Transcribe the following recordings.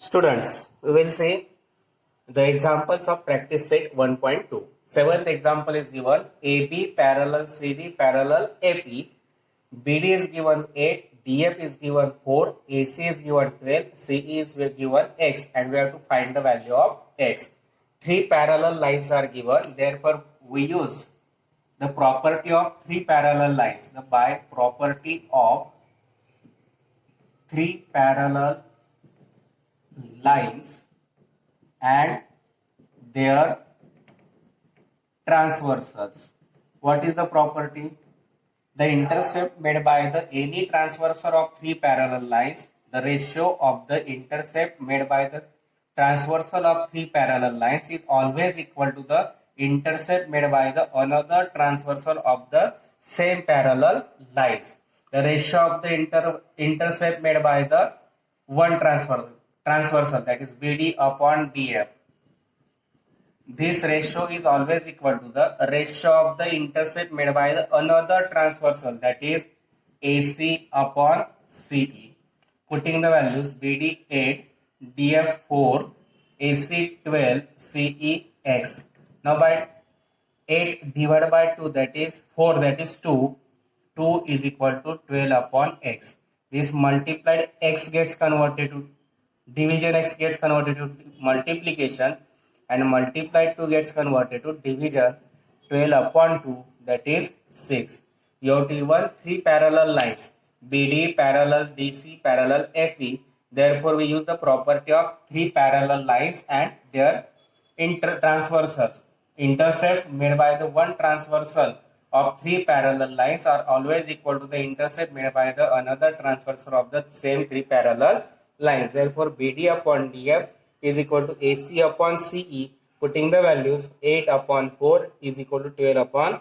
Students, we will see the examples of practice set 1.2. Seventh example is given AB parallel CD parallel FE. BD is given 8, DF is given 4, AC is given 12, CE is given X, and we have to find the value of X. Three parallel lines are given, therefore we use the property of three parallel lines. The by property of three parallel lines and their transversals. What is the property? The intercept made by the any transversal of three parallel lines, the ratio of the intercept made by the transversal of three parallel lines is always equal to the intercept made by the another transversal of the same parallel lines. The ratio of the intercept made by the one transversal, that is BD upon DF. This ratio is always equal to the ratio of the intercept made by the another transversal, that is AC upon CE. Putting the values BD 8, DF 4, AC 12, CE X. Now by 8 divided by 2, that is 4, that is 2. 2 is equal to 12 upon X. This multiplied X gets converted to division, X gets converted to multiplication, and multiplied 2 gets converted to division. 12 upon 2, that is 6. You have to given three parallel lines, BD parallel DC parallel FE. Therefore we use the property of three parallel lines and their transversals. Intercepts made by the one transversal of three parallel lines are always equal to the intercept made by the another transversal of the same three parallel lines. Therefore BD upon DF is equal to AC upon CE. Putting the values, 8 upon 4 is equal to 12 upon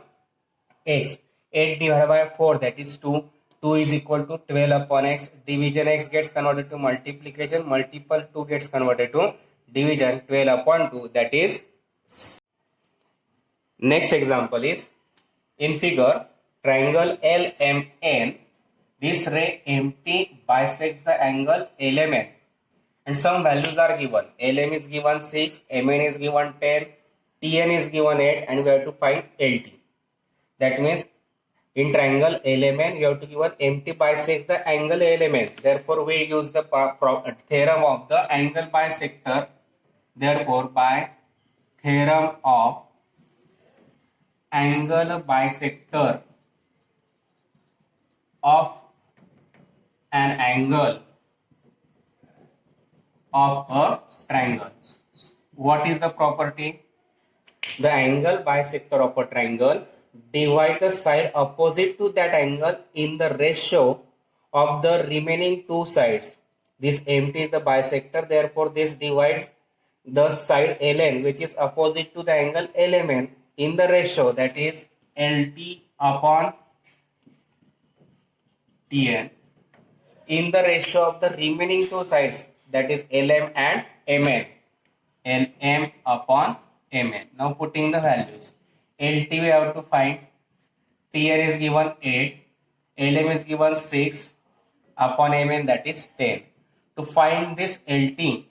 X. 8 divided by 4, that is 2. 2 is equal to 12 upon X. Division, X gets converted to multiplication. Multiple 2 gets converted to division. 12 upon 2, that is. Next example is in figure triangle LMN. This ray MT bisects the angle LMN and some values are given. LM is given 6, MN is given 10, TN is given 8, and we have to find LT. That means in triangle LMN we have to given MT bisects the angle LMN. Therefore we use the theorem of the angle bisector. Therefore by theorem of angle bisector of an angle of a triangle. What is the property? The angle bisector of a triangle divide the side opposite to that angle in the ratio of the remaining two sides. This MT is the bisector, therefore this divides the side LN which is opposite to the angle LMN in the ratio, that is LT upon TN, in the ratio of the remaining two sides, that is LM and MN. LM upon MN. Now putting the values, LT we have to find. TN is given 8, LM is given 6 upon MN, that is 10. To find this LT,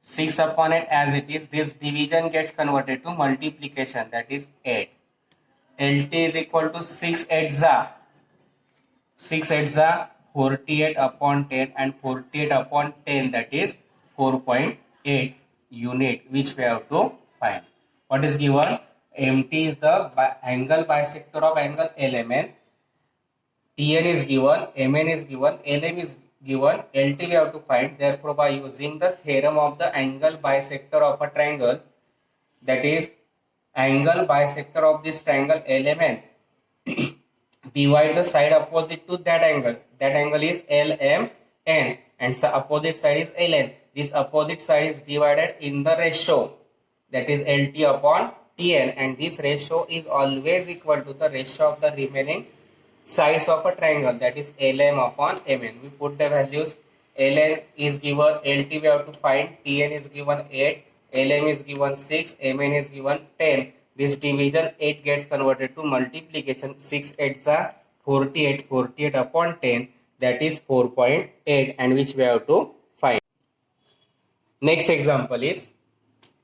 6 upon 8 as it is, this division gets converted to multiplication, that is 8. LT is equal to 6 8 48 upon 10 and 48 upon 10, that is 4.8 unit, which we have to find. What is given? MT is the angle bisector of angle LMN. TN is given, MN is given, LM is given, LT we have to find. Therefore by using the theorem of the angle bisector of a triangle, that is angle bisector of this triangle LMN, divide the side opposite to that angle. That angle is LMN and the opposite side is LN. This opposite side is divided in the ratio, that is LT upon TN, and this ratio is always equal to the ratio of the remaining sides of a triangle, that is LM upon MN. We put the values. LN is given, LT we have to find, TN is given 8, LM is given 6, MN is given 10. This division 8 gets converted to multiplication. 6 8 48, 48 upon 10. that is 4.8, and which we have to find. Next example is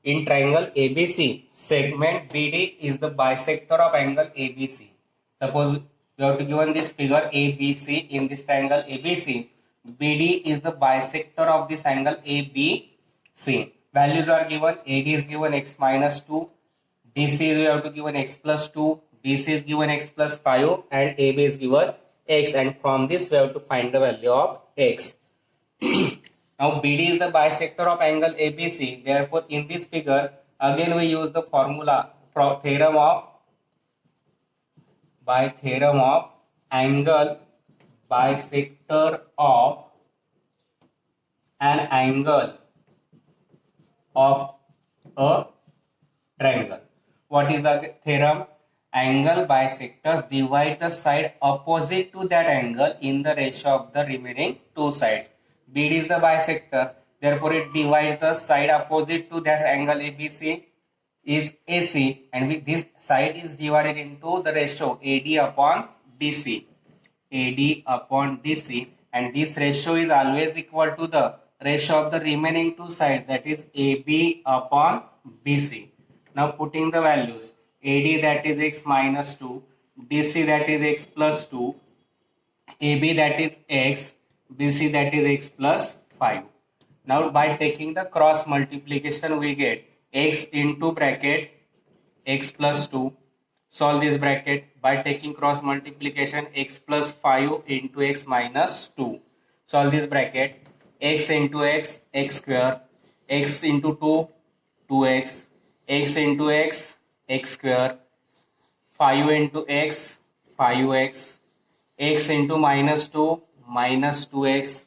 in triangle ABC, segment BD is the bisector of angle ABC. Suppose we have to given this figure ABC. In this triangle ABC, BD is the bisector of this angle ABC. Values are given. AD is given x minus 2, DC is we have to given x plus 2, BC is given x plus 5, and AB is given x, and from this we have to find the value of x. Now BD is the bisector of angle ABC. Therefore, in this figure, again we use the formula theorem of angle bisector of an angle of a triangle. What is the theorem? Angle bisectors divide the side opposite to that angle in the ratio of the remaining two sides. BD is the bisector, therefore it divides the side opposite to that angle ABC is AC, and with this side is divided into the ratio AD upon DC. AD upon DC, and this ratio is always equal to the ratio of the remaining two sides, that is AB upon BC. Now putting the values, AD that is x minus 2, DC that is x plus 2, AB that is x, BC that is x plus 5. Now by taking the cross multiplication we get x into bracket x plus 2. Solve this bracket by taking cross multiplication x plus 5 into x minus 2. Solve this bracket x into x, x square, x into 2, 2x, x into x, x square, 5 into x, 5x, x into minus 2, minus 2x,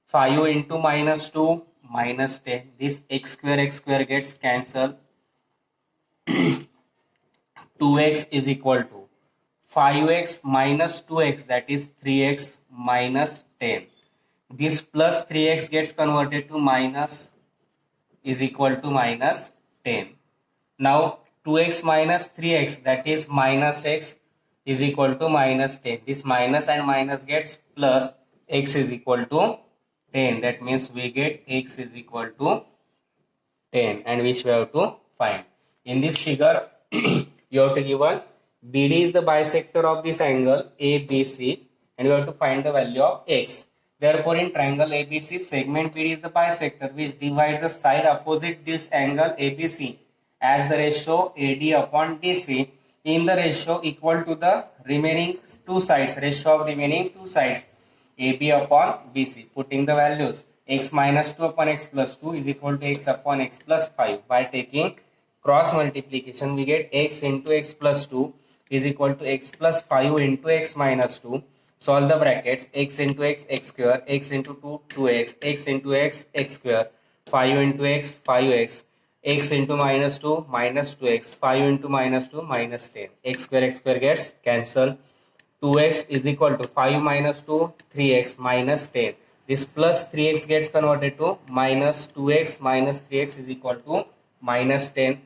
5 into minus 2, minus 10. This x square gets cancelled. 2x is equal to 5x minus 2x, that is 3x minus 10. This plus 3x gets converted to minus, is equal to minus 10. Now 2x minus 3x, that is minus x, is equal to minus 10. This minus and minus gets plus, x is equal to 10. That means we get x is equal to 10, and which we have to find. In this figure, you have to given BD is the bisector of this angle ABC, and you have to find the value of x. Therefore, in triangle ABC, segment BD is the bisector which divides the side opposite this angle ABC as the ratio AD upon DC, in the ratio equal to the remaining two sides, ratio of remaining two sides AB upon BC. Putting the values, x minus 2 upon x plus 2 is equal to x upon x plus 5. By taking cross multiplication we get x into x plus 2 is equal to x plus 5 into x minus 2. Solve the brackets, x into x, x square, x into 2, 2x, x into x, x square, 5 into x, 5x, x into minus 2, minus 2x, 5 into minus 2, minus 10. X square gets cancelled. 2x is equal to 5 minus 2, 3x minus 10. This plus 3x gets converted to minus 2x minus 3x is equal to minus 10.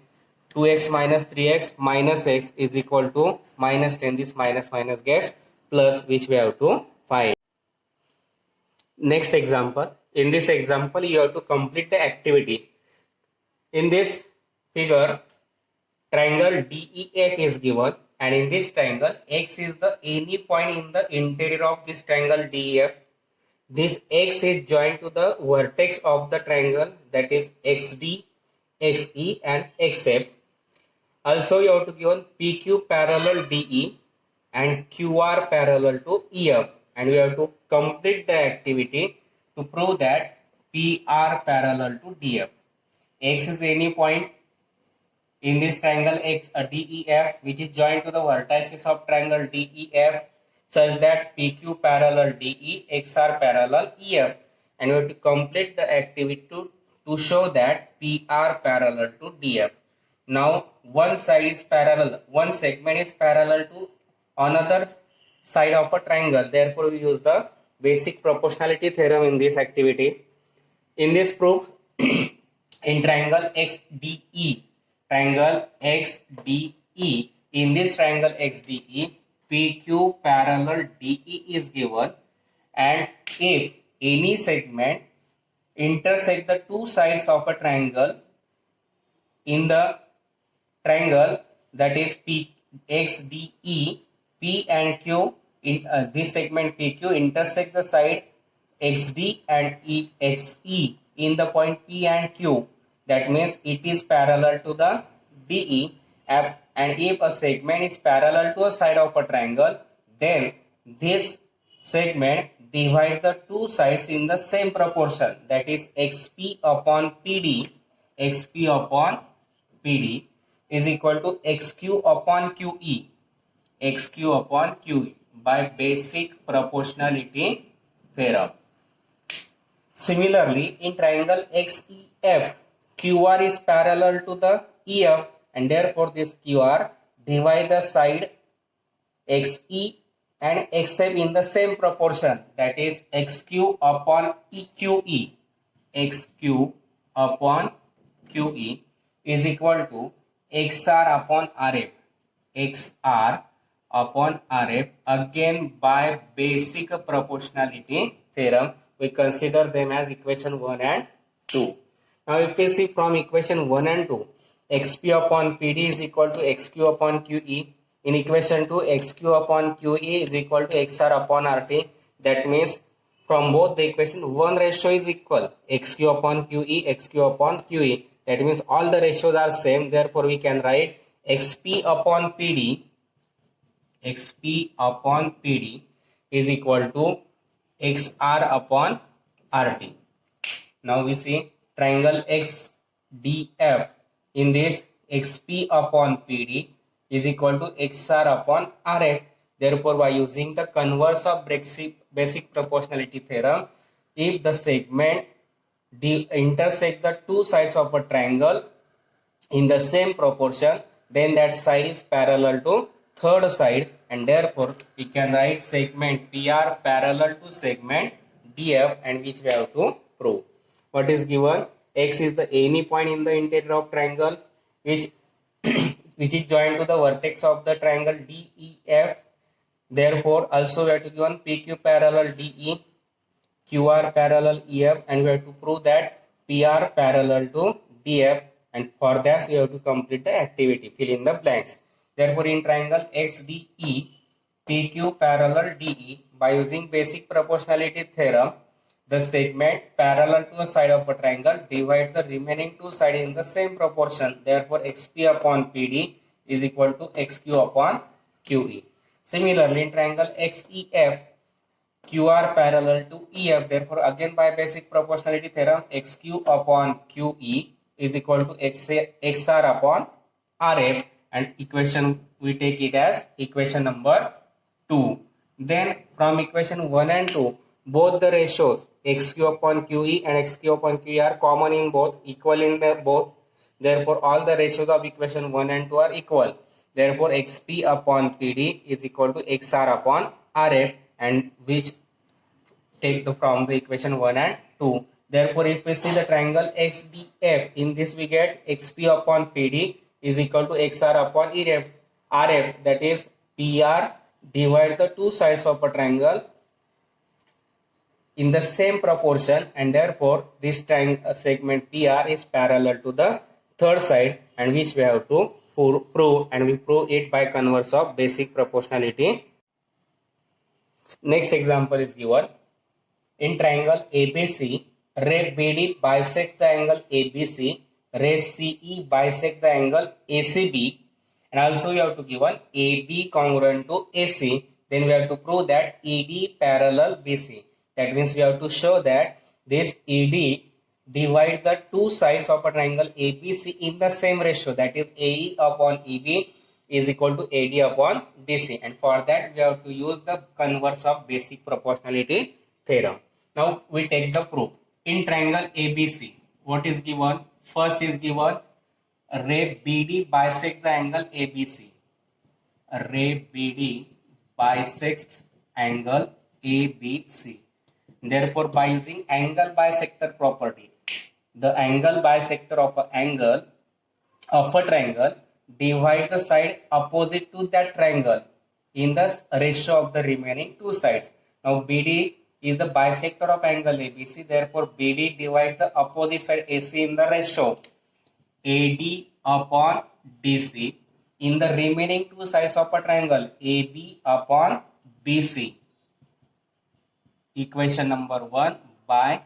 2x minus 3x minus x is equal to minus 10. This minus gets plus, which we have to find. Next example. In this example, you have to complete the activity. In this figure, triangle DEF is given, and in this triangle, x is the any point in the interior of this triangle DEF. This x is joined to the vertex of the triangle, that is XD, XE, and XF. Also, you have to given PQ parallel DE and QR parallel to EF, and we have to complete the activity to prove that PR parallel to DF. X is any point in this triangle DEF which is joined to the vertices of triangle DEF such that PQ parallel DE, XR parallel EF, and we have to complete the activity to show that PR parallel to DF. Now one side is parallel, one segment is parallel to another side of a triangle. Therefore, we use the basic proportionality theorem in this activity. In this proof, in triangle XDE, in this triangle XDE, PQ parallel DE is given, and if any segment intersect the two sides of a triangle in the triangle, that is PXDE, P and Q, in this segment PQ intersect the side XD and EXE in the point P and Q, that means it is parallel to the DE, and if a segment is parallel to a side of a triangle, then this segment divide the two sides in the same proportion, that is XP upon PD. XP upon PD is equal to XQ upon QE. XQ upon QE by basic proportionality theorem. Similarly, in triangle XEF, QR is parallel to the EF, and therefore this QR divide the side XE and XF in the same proportion, that is XQ upon EQE. XQ upon QE is equal to XR upon RF. XR upon RF, again by basic proportionality theorem. We consider them as equation 1 and 2. Now if we see from equation 1 and 2, XP upon PD is equal to XQ upon QE. In equation 2, XQ upon QE is equal to XR upon RT. That means from both the equation, one ratio is equal, XQ upon QE, XQ upon QE. That means all the ratios are same. Therefore, we can write XP upon PD. XP upon PD is equal to XR upon RT. Now we see triangle XDF. In this, XP upon PD is equal to XR upon RF. Therefore, by using the converse of basic proportionality theorem, if the segment intersect the two sides of a triangle in the same proportion, then that side is parallel to third side, and therefore we can write segment PR parallel to segment DF, and which we have to prove. What is given? X is the any point in the interior of triangle which which is joined to the vertex of the triangle DEF. Therefore, also we have to given PQ parallel DE, QR parallel EF, and we have to prove that PR parallel to DF, and for that we have to complete the activity, fill in the blanks. Therefore, in triangle XDE, PQ parallel DE, by using basic proportionality theorem, the segment parallel to a side of a triangle divides the remaining two sides in the same proportion. Therefore, XP upon PD is equal to XQ upon QE. Similarly, in triangle XEF, QR parallel to EF. Therefore, again by basic proportionality theorem, XQ upon QE is equal to XR upon RF, and equation we take it as equation number 2. Then from equation 1 and 2, both the ratios XQ upon QE and XQ upon QE are common in both, equal in the both. Therefore, all the ratios of equation 1 and 2 are equal. Therefore, XP upon PD is equal to XR upon RF, and which take from the equation 1 and 2. Therefore, if we see the triangle XDF, in this we get XP upon PD is equal to XR upon RF, that is PR divide the two sides of a triangle in the same proportion, and therefore this triangle segment PR is parallel to the third side, and which we have to prove, and we prove it by converse of basic proportionality. Next example is given. In triangle ABC, ray BD bisects the angle ABC, ray CE bisect the angle ACB, and also we have to given AB congruent to AC. Then we have to prove that ED parallel BC. That means we have to show that this ED divides the two sides of a triangle ABC in the same ratio, that is AE upon EB is equal to AD upon DC, and for that we have to use the converse of basic proportionality theorem. Now we take the proof. In triangle ABC, what is given? First is given ray BD bisects the angle ABC. Ray BD bisects angle ABC. Therefore, by using angle bisector property, the angle bisector of a angle of a triangle divide the side opposite to that triangle in the ratio of the remaining two sides. Now BD is the bisector of angle ABC. Therefore, BD divides the opposite side AC in the ratio AD upon DC in the remaining two sides of a triangle AB upon BC. Equation number 1 by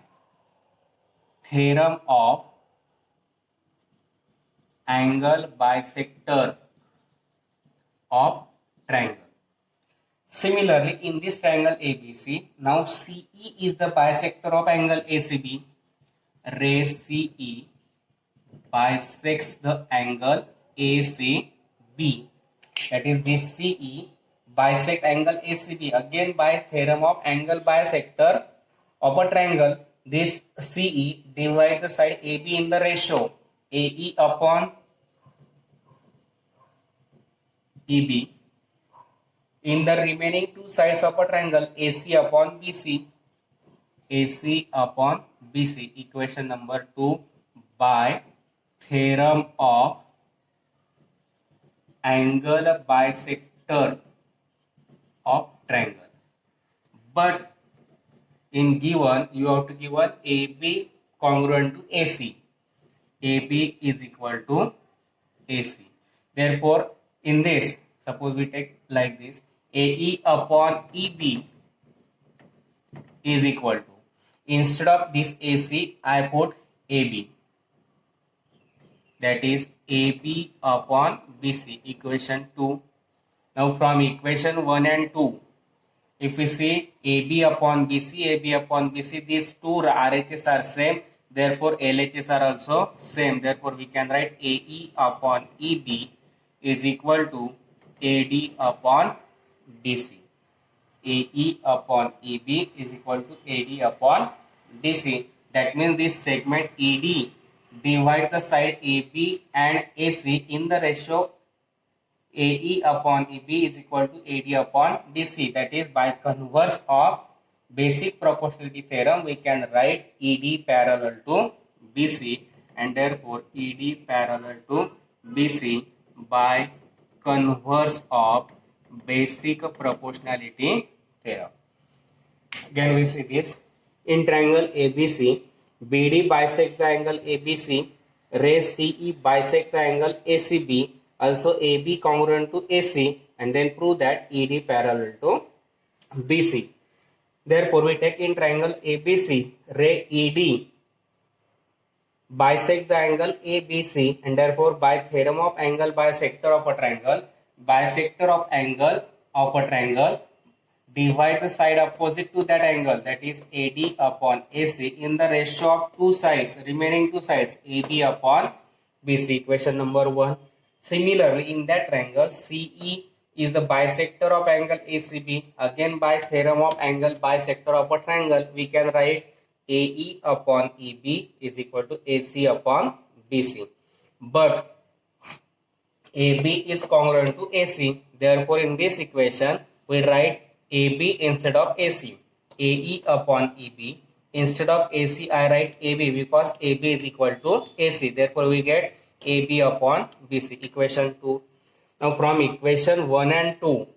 theorem of angle bisector of triangle. Similarly, in this triangle ABC, now CE is the bisector of angle ACB. Ray CE bisects the angle ACB. That is, this CE bisect angle ACB. Again, by theorem of angle bisector of a triangle, this CE divides the side AB in the ratio AE upon EB. In the remaining two sides of a triangle AC upon BC. AC upon BC. Equation number 2 by theorem of angle bisector of triangle. But in given, you have to give an AB congruent to AC. AB is equal to AC. Therefore, in this, suppose we take like this, AE upon EB is equal to, instead of this AC, I put AB. That is AB upon BC, equation 2. Now from equation 1 and 2, if we see AB upon BC, these two RHS are same, therefore LHS are also same. Therefore we can write AE upon EB is equal to AD upon DC. AE upon EB is equal to AD upon DC. That means this segment ED divides the side AB and AC in the ratio AE upon EB is equal to AD upon DC. That is, by converse of basic proportionality theorem, we can write ED parallel to BC, and therefore ED parallel to BC by converse of basic proportionality theorem. Again we see this. In triangle ABC, BD bisects the angle ABC, ray CE bisects the angle ACB, also AB congruent to AC, and then prove that ED parallel to BC. Therefore, we take in triangle ABC, ray ED bisect the angle ABC, and therefore by theorem of angle bisector of a triangle, bisector of angle of a triangle divide the side opposite to that angle, that is AD upon AC, in the ratio of two sides, remaining two sides, AB upon BC. Equation number 1. Similarly, in that triangle, CE is the bisector of angle ACB. Again, by theorem of angle bisector of a triangle, we can write AE upon EB is equal to AC upon BC. But AB is congruent to AC. Therefore, in this equation, we write AB instead of AC. AE upon EB. Instead of AC, I write AB because AB is equal to AC. Therefore, we get AB upon BC. Equation 2. Now, from equation 1 and 2,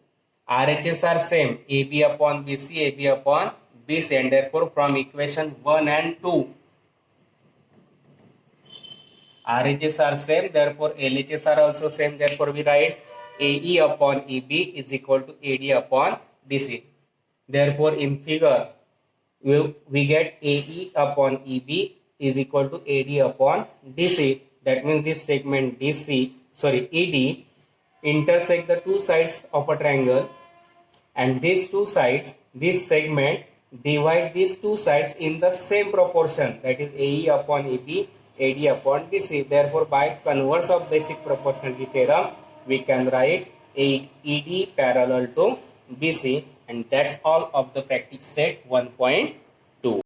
RHS are same. AB upon BC, AB upon BC. And therefore, from equation 1 and 2, RHS are same. Therefore, LHS are also same. Therefore, we write AE upon EB is equal to AD upon DC. Therefore, in figure, we get AE upon EB is equal to AD upon DC. That means this segment ED intersect the two sides of a triangle, and these two sides, this segment divides these two sides in the same proportion, that is AE upon EB, AD upon DC. Therefore, by converse of basic proportionality theorem, we can write ED parallel to BC, and that's all of the practice set 1.2.